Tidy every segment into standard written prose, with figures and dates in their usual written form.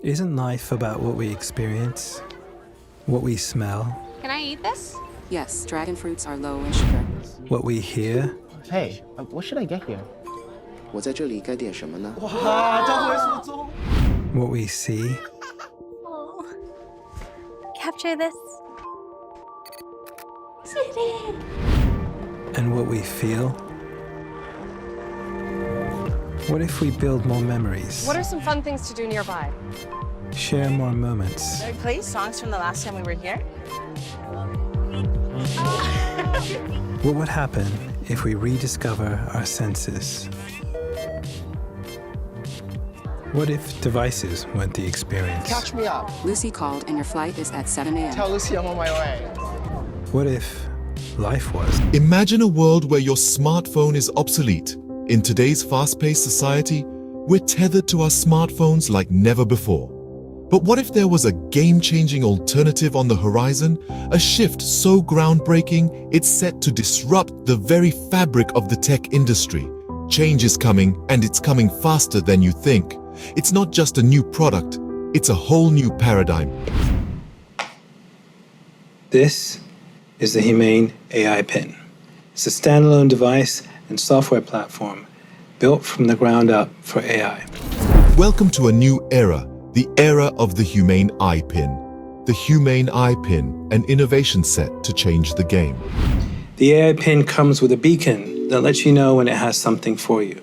Isn't life about what we experience, what we smell, Can I eat this? Yes, dragon fruits are low in sugar. what we hear, Hey, what should I get here? 我在这里该点什么呢？ what we see, Oh. Capture this. and what we feel? What if we build more memories, What are some fun things to do nearby? share more moments, Should I play songs from the last time we were here? what would happen if we rediscover our senses? What if devices weren't the experience? Catch me up. Lucy called and your flight is at 7 a.m. Tell Lucy I'm on my way. What if life was? Imagine a world where your smartphone is obsolete. In today's fast-paced society, we're tethered to our smartphones like never before. But what if there was a game-changing alternative on the horizon? A shift so groundbreaking, it's set to disrupt the very fabric of the tech industry. Change is coming, and it's coming faster than you think. It's not just a new product, it's a whole new paradigm. This is the Humane AI pin. It's a standalone device and software platform built from the ground up for AI. Welcome to a new era, the era of the Humane aipin. The Humane aipin, an innovation set to change the game. The AI pin comes with a beacon that lets you know when it has something for you.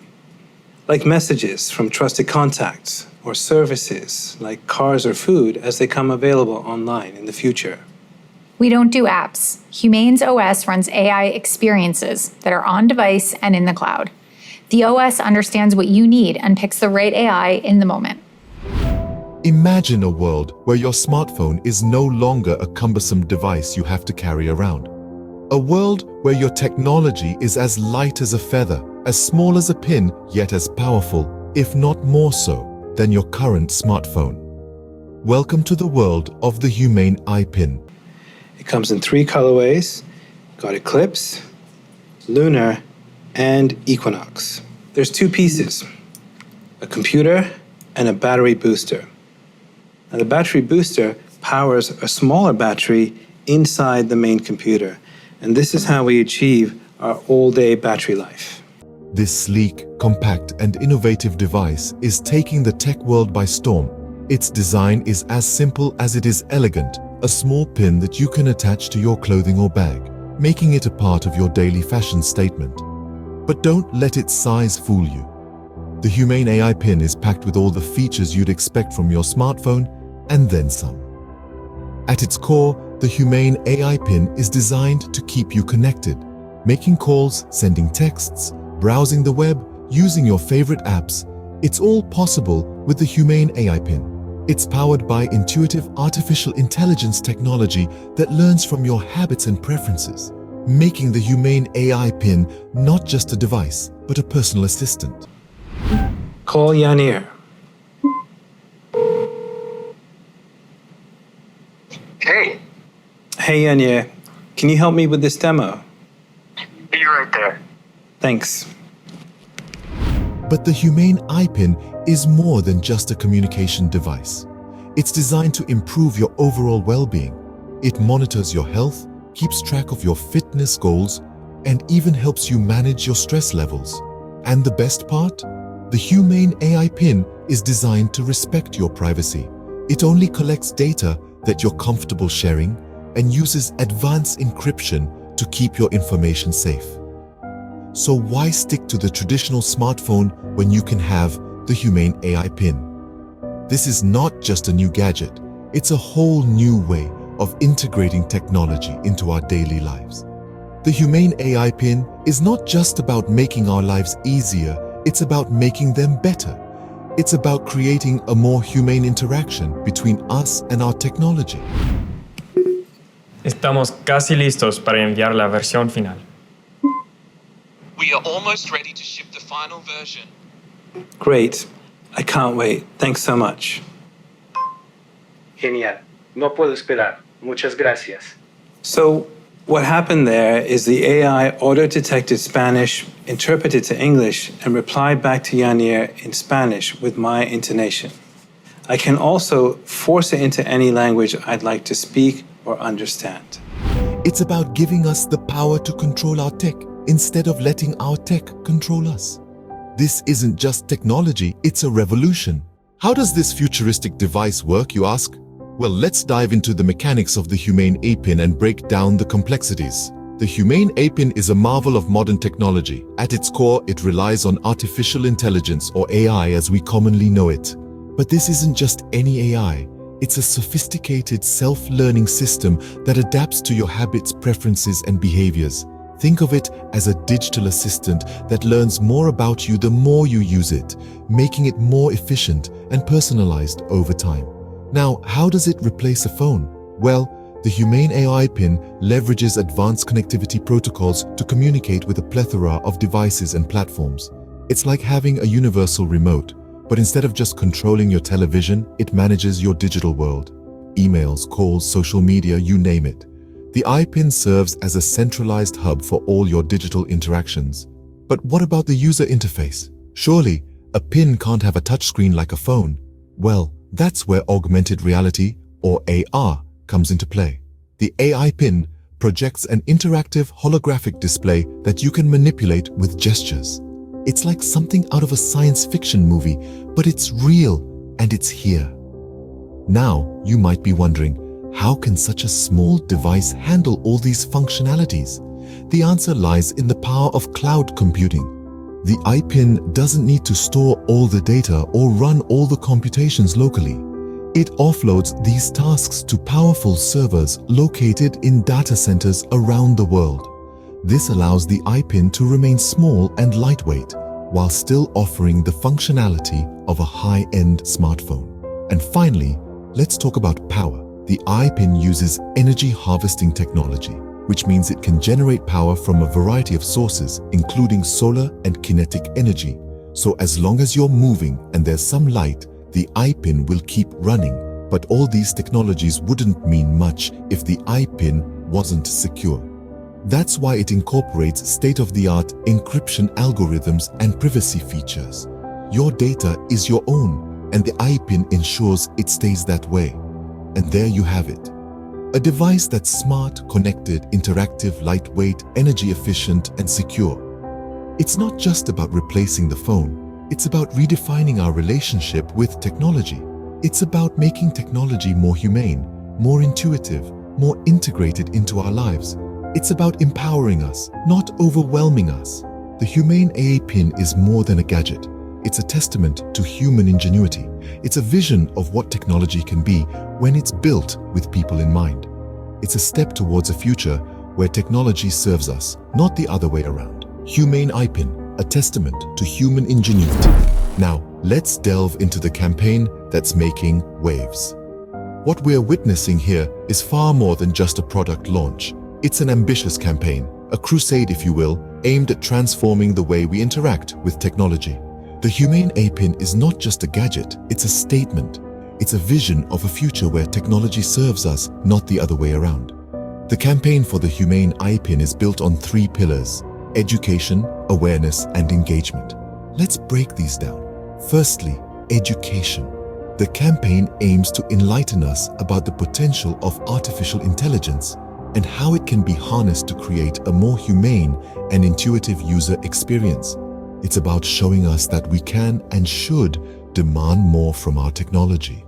Like messages from trusted contacts or services like cars or food as they come available online in the future. We don't do apps. Humane's OS runs AI experiences that are on device and in the cloud. The OS understands what you need and picks the right AI in the moment. Imagine a world where your smartphone is no longer a cumbersome device you have to carry around. A world where your technology is as light as a feather, as small as a pin, yet as powerful, if not more so, than your current smartphone. Welcome to the world of the Humane aipin. It comes in 3 colorways, got Eclipse, Lunar, and Equinox. There's 2 pieces, a computer and a battery booster. Now the battery booster powers a smaller battery inside the main computer, and this is how we achieve our all-day battery life. This sleek, compact, and innovative device is taking the tech world by storm. Its design is as simple as it is elegant, a small pin that you can attach to your clothing or bag, making it a part of your daily fashion statement. But don't let its size fool you. The Humane AI pin is packed with all the features you'd expect from your smartphone, and then some. At its core, the Humane AI pin is designed to keep you connected, making calls, sending texts, browsing the web, using your favorite apps. It's all possible with the Humane AI pin. It's powered by intuitive artificial intelligence technology that learns from your habits and preferences, making the Humane AI pin not just a device, but a personal assistant. Call Yanir. Hey, Hey Yanir, can you help me with this demo? be right there. Thanks. But the Humane aipin is more than just a communication device. It's designed to improve your overall well-being. It monitors your health, keeps track of your fitness goals, and even helps you manage your stress levels. And the best part? The Humane AI pin is designed to respect your privacy. It only collects data that you're comfortable sharing and uses advanced encryption to keep your information safe. So why stick to the traditional smartphone when you can have the Humane AI pin? This is not just a new gadget, it's a whole new way of integrating technology into our daily lives. The Humane AI pin is not just about making our lives easier, it's about making them better. It's about creating a more humane interaction between us and our technology. Estamos casi listos para enviar la versión final. We are almost ready to ship the final version. Great. I can't wait. Thanks so much. Genial. No puedo esperar. Muchas gracias. So what happened there is the AI auto-detected Spanish, interpreted to English, and replied back to Yanir in Spanish with my intonation. I can also force it into any language I'd like to speak or understand. It's about giving us the power to control our tech instead of letting our tech control us. This isn't just technology, it's a revolution. How does this futuristic device work, you ask? Well, let's dive into the mechanics of the Humane aipin and break down the complexities. The Humane aipin is a marvel of modern technology. At its core, it relies on artificial intelligence, or AI as we commonly know it. But this isn't just any AI. It's a sophisticated self-learning system that adapts to your habits, preferences, and behaviors. Think of it as a digital assistant that learns more about you the more you use it, making it more efficient and personalized over time. Now, how does it replace a phone? Well, the Humane AI pin leverages advanced connectivity protocols to communicate with a plethora of devices and platforms. It's like having a universal remote, but instead of just controlling your television, it manages your digital world. Emails, calls, social media, you name it. The aipin serves as a centralized hub for all your digital interactions. But what about the user interface? Surely, a pin can't have a touchscreen like a phone. Well, that's where augmented reality, or AR, comes into play. The AI pin projects an interactive holographic display that you can manipulate with gestures. It's like something out of a science fiction movie, but it's real and it's here. Now, you might be wondering, how can such a small device handle all these functionalities? The answer lies in the power of cloud computing. The aipin doesn't need to store all the data or run all the computations locally. It offloads these tasks to powerful servers located in data centers around the world. This allows the aipin to remain small and lightweight, while still offering the functionality of a high-end smartphone. And finally, let's talk about power. The aipin uses energy harvesting technology, which means it can generate power from a variety of sources, including solar and kinetic energy. So as long as you're moving and there's some light, the aipin will keep running. But all these technologies wouldn't mean much if the aipin wasn't secure. That's why it incorporates state-of-the-art encryption algorithms and privacy features. Your data is your own, and the aipin ensures it stays that way. And there you have it. A device that's smart, connected, interactive, lightweight, energy efficient, and secure. It's not just about replacing the phone. It's about redefining our relationship with technology. It's about making technology more humane, more intuitive, more integrated into our lives. It's about empowering us, not overwhelming us. The Humane AI pin is more than a gadget. It's a testament to human ingenuity. It's a vision of what technology can be when it's built with people in mind. It's a step towards a future where technology serves us, not the other way around. Humane AI pin, a testament to human ingenuity. Now, let's delve into the campaign that's making waves. What we're witnessing here is far more than just a product launch. It's an ambitious campaign, a crusade, if you will, aimed at transforming the way we interact with technology. The Humane aipin is not just a gadget, it's a statement. It's a vision of a future where technology serves us, not the other way around. The campaign for the Humane aipin is built on 3 pillars: education, awareness, and engagement. Let's break these down. Firstly, education. The campaign aims to enlighten us about the potential of artificial intelligence and how it can be harnessed to create a more humane and intuitive user experience. It's about showing us that we can and should demand more from our technology.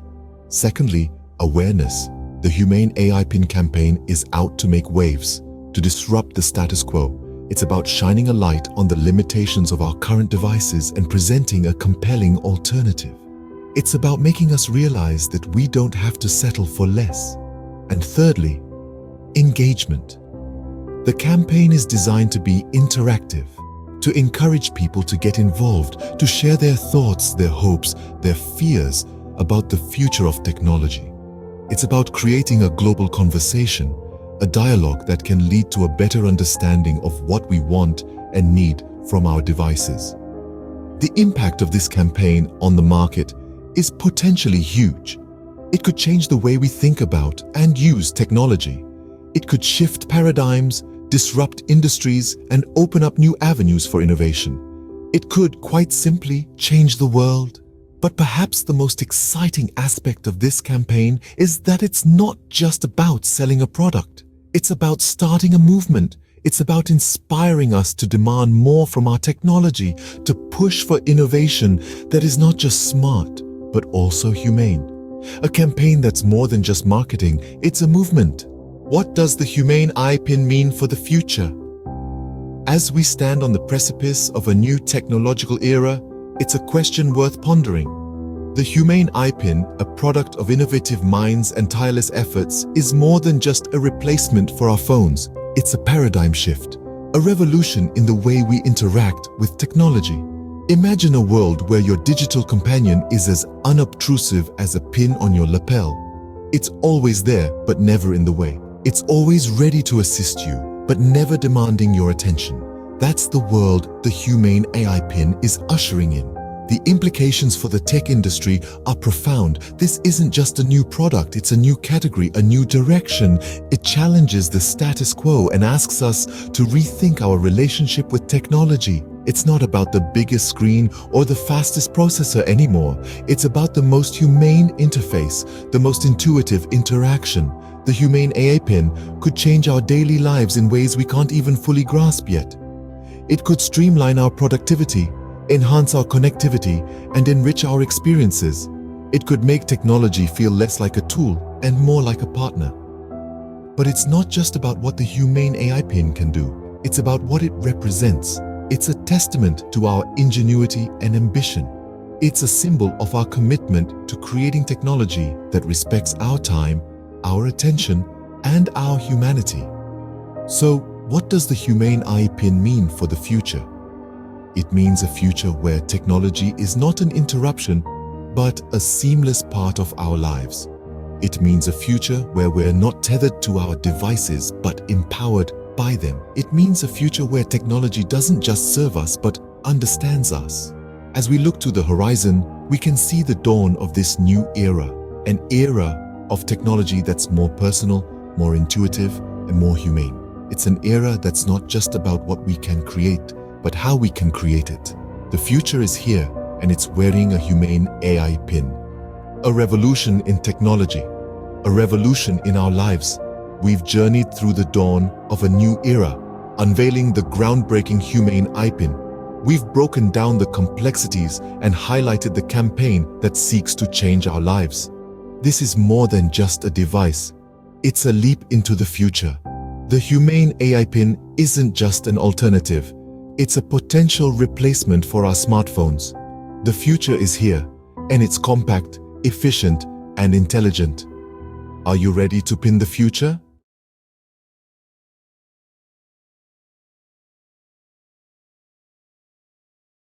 Secondly, awareness. The Humane AI pin campaign is out to make waves, to disrupt the status quo. It's about shining a light on the limitations of our current devices and presenting a compelling alternative. It's about making us realize that we don't have to settle for less. And thirdly, engagement. The campaign is designed to be interactive, to encourage people to get involved, to share their thoughts, their hopes, their fears about the future of technology. It's about creating a global conversation, a dialogue that can lead to a better understanding of what we want and need from our devices. The impact of this campaign on the market is potentially huge. It could change the way we think about and use technology. It could shift paradigms, disrupt industries, and open up new avenues for innovation. It could, quite simply, change the world. But perhaps the most exciting aspect of this campaign is that it's not just about selling a product. It's about starting a movement. It's about inspiring us to demand more from our technology, to push for innovation that is not just smart, but also humane. A campaign that's more than just marketing, it's a movement. What does the Humane aipin mean for the future? As we stand on the precipice of a new technological era, it's a question worth pondering. The Humane aipin, a product of innovative minds and tireless efforts, is more than just a replacement for our phones. It's a paradigm shift, a revolution in the way we interact with technology. Imagine a world where your digital companion is as unobtrusive as a pin on your lapel. It's always there, but never in the way. It's always ready to assist you, but never demanding your attention. That's the world the Humane AI pin is ushering in. The implications for the tech industry are profound. This isn't just a new product, it's a new category, a new direction. It challenges the status quo and asks us to rethink our relationship with technology. It's not about the biggest screen or the fastest processor anymore. It's about the most humane interface, the most intuitive interaction. The Humane AI pin could change our daily lives in ways we can't even fully grasp yet. It could streamline our productivity, enhance our connectivity, and enrich our experiences. It could make technology feel less like a tool and more like a partner. But it's not just about what the Humane AI pin can do. It's about what it represents. It's a testament to our ingenuity and ambition. It's a symbol of our commitment to creating technology that respects our time, our attention, and our humanity. So, what does the Humane AI pin mean for the future? It means a future where technology is not an interruption, but a seamless part of our lives. It means a future where we're not tethered to our devices, but empowered by them. It means a future where technology doesn't just serve us, but understands us. As we look to the horizon, we can see the dawn of this new era, an era of technology that's more personal, more intuitive, and more humane. It's an era that's not just about what we can create, but how we can create it. The future is here, and it's wearing a Humane AI pin. A revolution in technology, a revolution in our lives. We've journeyed through the dawn of a new era, unveiling the groundbreaking Humane AI pin. We've broken down the complexities and highlighted the campaign that seeks to change our lives. This is more than just a device. It's a leap into the future. The Humane AI pin isn't just an alternative. It's a potential replacement for our smartphones. The future is here, and it's compact, efficient, and intelligent. Are you ready to pin the future?